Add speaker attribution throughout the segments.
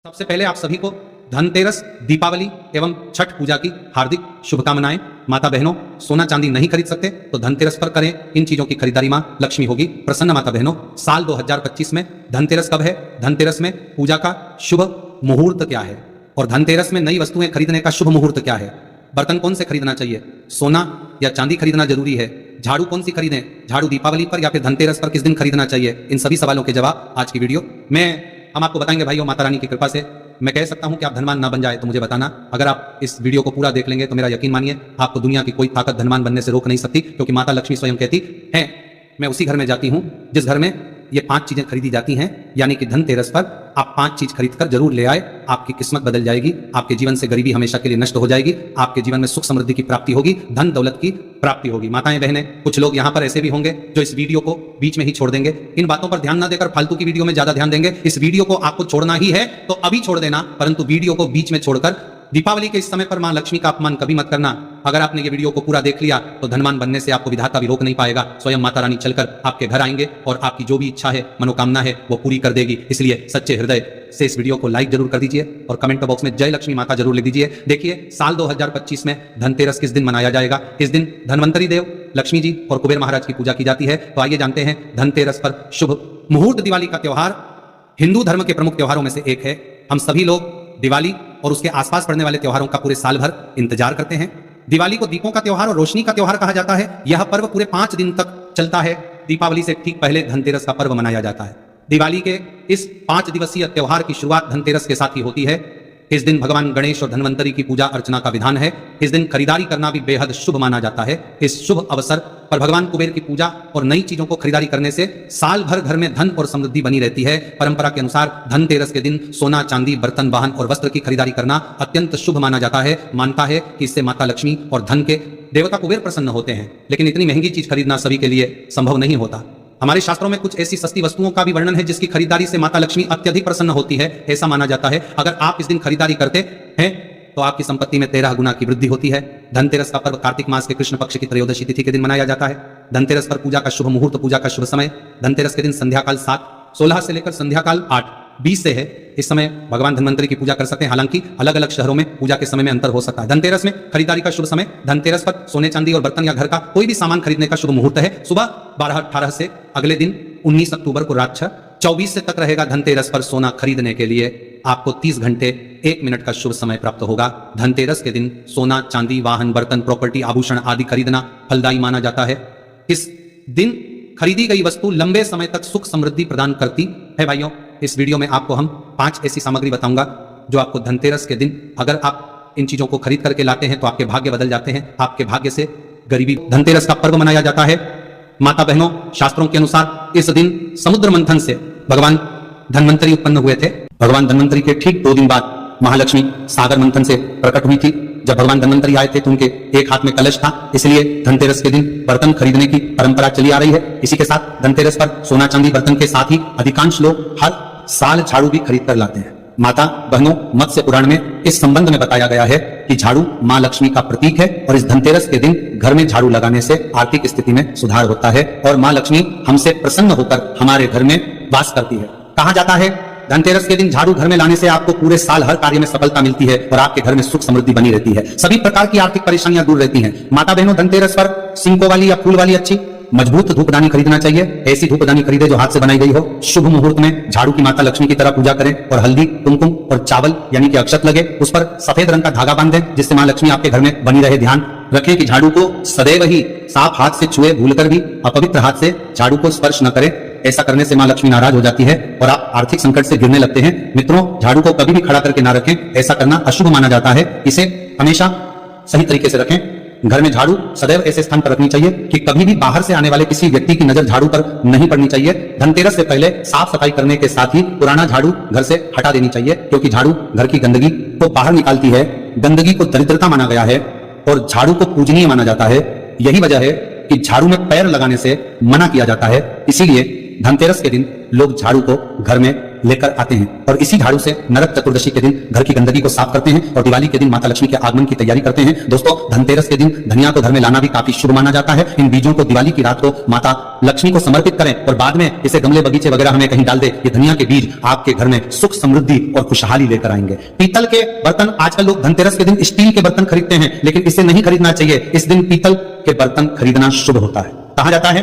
Speaker 1: सबसे पहले आप सभी को धनतेरस, दीपावली एवं छठ पूजा की हार्दिक शुभकामनाएं। माता बहनों, सोना चांदी नहीं खरीद सकते तो धनतेरस पर करें इन चीजों की खरीदारी, मां लक्ष्मी होगी प्रसन्न। माता बहनों, साल 2025 में धनतेरस कब है? धनतेरस में पूजा का शुभ मुहूर्त क्या है और धनतेरस में नई वस्तुएं खरीदने का शुभ मुहूर्त क्या है? बर्तन कौन से खरीदना चाहिए? सोना या चांदी खरीदना जरूरी है? झाड़ू कौन सी खरीदें? झाड़ू दीपावली पर या फिर धनतेरस पर किस दिन खरीदना चाहिए? इन सभी सवालों के जवाब आज की वीडियो में हम आपको बताएंगे। भाइयों, माता रानी की कृपा से मैं कह सकता हूं कि आप धनवान ना बन जाए तो मुझे बताना। अगर आप इस वीडियो को पूरा देख लेंगे तो मेरा यकीन मानिए, आपको दुनिया की कोई ताकत धनवान बनने से रोक नहीं सकती, क्योंकि माता लक्ष्मी स्वयं कहती है, मैं उसी घर में जाती हूं जिस घर में ये 5 चीजें खरीदी जाती हैं। यानी कि धनतेरस पर आप 5 चीज खरीद कर जरूर ले आए, आपकी किस्मत बदल जाएगी, आपके जीवन से गरीबी हमेशा के लिए नष्ट हो जाएगी, आपके जीवन में सुख समृद्धि की प्राप्ति होगी, धन दौलत की प्राप्ति होगी। माताएं बहनें, कुछ लोग यहाँ पर ऐसे भी होंगे जो इस वीडियो को बीच में ही छोड़ देंगे। इन बातों पर ध्यान न देकर फालतू की वीडियो में ज्यादा ध्यान देंगे। इस वीडियो को आपको छोड़ना ही है तो अभी छोड़ देना, परंतु वीडियो को बीच में छोड़कर दीपावली के इस समय पर मां लक्ष्मी का अपमान कभी मत करना। अगर आपने ये वीडियो को पूरा देख लिया तो धनवान बनने से आपको विधाता भी रोक नहीं पाएगा। स्वयं माता रानी चलकर आपके घर आएंगे और आपकी जो भी इच्छा है, मनोकामना है, वो पूरी कर देगी। इसलिए सच्चे हृदय से इस वीडियो को लाइक जरूर कर दीजिए और कमेंट बॉक्स में जय लक्ष्मी माता जरूर लिख दीजिए। देखिए, साल 2025 में धनतेरस किस दिन मनाया जाएगा? इस दिन धनवंतरी देव, लक्ष्मी जी और कुबेर महाराज की पूजा की जाती है। तो आइए जानते हैं धनतेरस पर शुभ मुहूर्त। दिवाली का त्योहार हिंदू धर्म के प्रमुख त्योहारों में से एक है। हम सभी लोग दिवाली और उसके आसपास पड़ने वाले त्योहारों का पूरे साल भर इंतजार करते हैं। दिवाली को दीपों का त्योहार और रोशनी का त्योहार कहा जाता है। यह पर्व पूरे 5 दिन तक चलता है। दीपावली से ठीक पहले धनतेरस का पर्व मनाया जाता है। दिवाली के इस 5 दिवसीय त्योहार की शुरुआत धनतेरस के साथ ही होती है। इस दिन भगवान गणेश और धनवंतरी की पूजा अर्चना का विधान है। इस दिन खरीदारी करना भी बेहद शुभ माना जाता है। इस शुभ अवसर पर भगवान कुबेर की पूजा और नई चीजों को खरीदारी करने से साल भर घर में धन और समृद्धि बनी रहती है। परंपरा के अनुसार धनतेरस के दिन सोना, चांदी, बर्तन, वाहन और वस्त्र की खरीदारी करना अत्यंत शुभ माना जाता है। मानता है कि इससे माता लक्ष्मी और धन के देवता कुबेर प्रसन्न होते हैं। लेकिन इतनी महंगी चीज खरीदना सभी के लिए संभव नहीं होता। हमारे शास्त्रों में कुछ ऐसी सस्ती वस्तुओं का भी वर्णन है जिसकी खरीदारी से माता लक्ष्मी अत्यधिक प्रसन्न होती है। ऐसा माना जाता है अगर आप इस दिन खरीदारी करते हैं तो आपकी संपत्ति में 13 गुना की वृद्धि होती है। धनतेरस का पर्व कार्तिक मास के कृष्ण पक्ष की त्रयोदशी तिथि के दिन मनाया जाता है। धनतेरस पर पूजा का शुभ मुहूर्त, पूजा का शुभ समय धनतेरस के दिन संध्याकाल 7:16 से लेकर संध्याकाल 8:20 से है। इस समय भगवान धनवंतरी की पूजा कर सकते हैं। हालांकि अलग अलग शहरों में पूजा के समय में अंतर हो सकता है। धनतेरस में खरीदारी का शुभ समय, धनतेरस पर सोने, चांदी और बर्तन या घर का कोई भी सामान खरीदने का शुभ मुहूर्त है सुबह 12:18 से अगले दिन 19 अक्टूबर को रात 6:24 से तक रहेगा। धनतेरस पर सोना खरीदने के लिए आपको 30 घंटे 1 मिनट का शुभ समय प्राप्त होगा। धनतेरस के दिन सोना, चांदी, वाहन, बर्तन, प्रॉपर्टी, आभूषण आदि खरीदना फलदायी माना जाता है। इस दिन खरीदी गई वस्तु लंबे समय तक सुख समृद्धि प्रदान करती है। भाइयों, इस वीडियो में आपको हम 5 ऐसी सामग्री बताऊंगा जो आपको धनतेरस के दिन अगर आप इन चीजों को खरीद करके लाते हैं तो आपके भाग्य बदल जाते हैं, आपके भाग्य से गरीबी। धनतेरस का पर्व मनाया जाता है। माता बहनों, शास्त्रों के अनुसार इस दिन समुद्र मंथन से भगवान धनवंतरी उत्पन्न हुए थे। भगवान धनवंतरी के ठीक 2 दिन बाद महालक्ष्मी सागर मंथन से प्रकट हुई थी। जब भगवान धनवंतरी आए थे तो उनके एक हाथ में कलश था, इसलिए धनतेरस के दिन बर्तन खरीदने की परंपरा चली आ रही है। इसी के साथ धनतेरस पर सोना, चांदी, बर्तन के साथ ही अधिकांश लोग हर साल झाड़ू भी खरीद कर लाते हैं। माता बहनों, मत्स्य पुराण में इस संबंध में बताया गया है कि झाड़ू मां लक्ष्मी का प्रतीक है और इस धनतेरस के दिन घर में झाड़ू लगाने से आर्थिक स्थिति में सुधार होता है और मां लक्ष्मी हमसे प्रसन्न होकर हमारे घर में वास करती है। कहा जाता है धनतेरस के दिन झाड़ू घर में लाने से आपको पूरे साल हर कार्य में सफलता मिलती है और आपके घर में सुख समृद्धि बनी रहती है। सभी प्रकार की आर्थिक परेशानियां दूर रहती हैं। माता बहनों, धनतेरस पर सिंकों वाली या फूल वाली अच्छी मजबूत धूपदानी खरीदना चाहिए। ऐसी धूपदानी खरीदे जो हाथ से बनाई गई हो। शुभ मुहूर्त में झाड़ू की माता लक्ष्मी की तरह पूजा करें और हल्दी, कुमकुम और चावल यानी कि अक्षत लगे, उस पर सफेद रंग का धागा बांध दें जिससे मां लक्ष्मी आपके घर में बनी रहे। ध्यान रखें कि झाड़ू को सदैव ही साफ हाथ से छुए, भूलकर भी अपवित्र हाथ से झाड़ू को स्पर्श न करें। ऐसा करने से मां लक्ष्मी नाराज हो जाती है और आप आर्थिक संकट से गिरने लगते हैं। मित्रों, झाड़ू को कभी भी खड़ा करके ना रखें, ऐसा करना अशुभ माना जाता है। इसे हमेशा सही तरीके से रखें। घर में झाड़ू सदैव ऐसे स्थान पर रखनी चाहिए कि कभी भी बाहर से आने वाले किसी व्यक्ति की नजर झाड़ू पर नहीं पड़नी चाहिए। धनतेरस से पहले साफ सफाई करने के साथ ही पुराना झाड़ू घर से हटा देनी चाहिए, क्योंकि झाड़ू घर की गंदगी को बाहर निकालती है। गंदगी को दरिद्रता माना गया है और झाड़ू को पूजनीय माना जाता है। यही वजह है कि झाड़ू में पैर लगाने से मना किया जाता है। इसीलिए धनतेरस के दिन लोग झाड़ू को घर में लेकर आते हैं और इसी झाड़ू से नरक चतुर्दशी के दिन घर की गंदगी को साफ करते हैं और दिवाली के दिन माता लक्ष्मी के आगमन की तैयारी करते हैं। दोस्तों, धनतेरस के दिन धनिया को घर में लाना भी काफी शुभ माना जाता है। इन बीजों को दिवाली की रात को माता लक्ष्मी को समर्पित करें और बाद में इसे गमले बगीचे वगैरह हमें कहीं डाल दे। ये धनिया के बीज आपके घर में सुख समृद्धि और खुशहाली लेकर आएंगे। पीतल के बर्तन, आजकल लोग धनतेरस के दिन स्टील के बर्तन खरीदते हैं, लेकिन इसे नहीं खरीदना चाहिए। इस दिन पीतल के बर्तन खरीदना शुभ होता है। कहा जाता है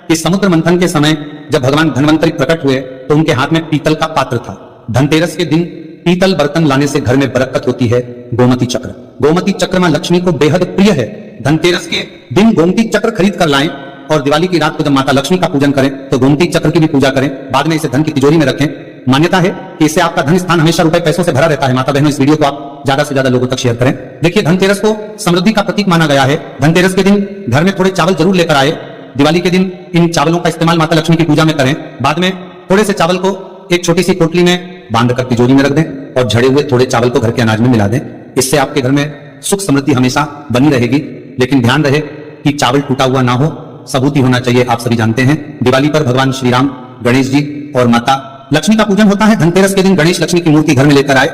Speaker 1: कि समुद्र मंथन के समय जब भगवान धन्वंतरी प्रकट हुए तो उनके हाथ में पीतल का पात्र था। धनतेरस के दिन पीतल बर्तन लाने से घर में बरकत होती है। गोमती चक्र, गोमती चक्र मां लक्ष्मी को बेहद प्रिय है। धनतेरस के दिन गोमती चक्र खरीद कर लाएं और दिवाली की रात को जब माता लक्ष्मी का पूजन करें तो गोमती चक्र की भी पूजा करें। बाद में इसे धन की तिजोरी में रखें। मान्यता है कि इससे आपका धन स्थान हमेशा रुपए पैसों से भरा रहता है। माता बहनों, इस वीडियो को आप ज्यादा से ज्यादा लोगों तक शेयर करें। देखिए, धनतेरस को समृद्धि का प्रतीक माना गया है। धनतेरस के दिन घर में थोड़े चावल जरूर लेकर आए। दिवाली के दिन इन चावलों का इस्तेमाल माता लक्ष्मी की पूजा में करें। बाद में थोड़े से चावल को एक छोटी सी पोटली में बांध कर तिजोरी में रख दें और झड़े हुए थोड़े चावल को घर के अनाज में मिला दें। इससे आपके घर में सुख समृद्धि हमेशा बनी रहेगी। लेकिन ध्यान रहे कि चावल टूटा हुआ ना हो, सबूती होना चाहिए। आप सभी जानते हैं दिवाली पर भगवान श्री राम, गणेश जी और माता लक्ष्मी का पूजन होता है। धनतेरस के दिन गणेश लक्ष्मी की मूर्ति घर में लेकर आए।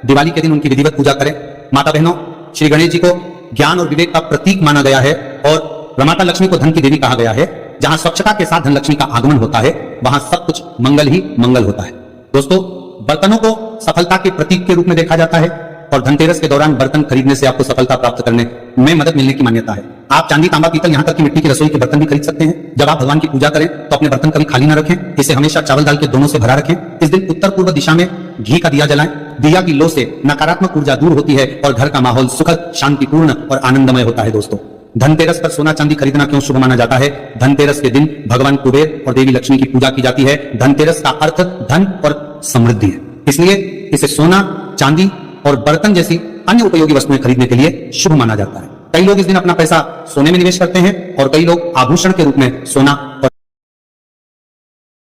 Speaker 1: दिवाली के दिन उनकी विधिवत पूजा करें। माता बहनों, श्री गणेश जी को ज्ञान और विवेक का प्रतीक माना गया है और माता लक्ष्मी को धन की देवी कहा गया है। जहां स्वच्छता के साथ धन लक्ष्मी का आगमन होता है वहां सब कुछ मंगल ही मंगल होता है। दोस्तों, बर्तनों को सफलता के प्रतीक के रूप में देखा जाता है और धनतेरस के दौरान बर्तन खरीदने से आपको सफलता प्राप्त करने में मदद मिलने की मान्यता है। आप चांदी, तांबा, पीतल, यहां तक कि मिट्टी की रसोई के बर्तन भी खरीद सकते हैं। जब आप भगवान की पूजा करें तो अपने बर्तन कभी खाली ना रखें। इसे हमेशा चावल दाल के दोनों से भरा रखें। इस दिन उत्तर पूर्व दिशा में घी का दिया जलाएं। दिया की लो से नकारात्मक ऊर्जा दूर होती है और घर का माहौल सुखद, शांतिपूर्ण और आनंदमय होता है। दोस्तों, धनतेरस पर सोना चांदी खरीदना क्यों शुभ माना जाता है? धनतेरस के दिन भगवान कुबेर और देवी लक्ष्मी की पूजा की जाती है। धनतेरस का अर्थ धन और समृद्धि है, इसलिए इसे सोना, चांदी और बर्तन जैसी अन्य उपयोगी वस्तुएं खरीदने के लिए शुभ माना जाता है। कई लोग इस दिन अपना पैसा सोने में निवेश करते हैं और कई लोग आभूषण के रूप में सोना और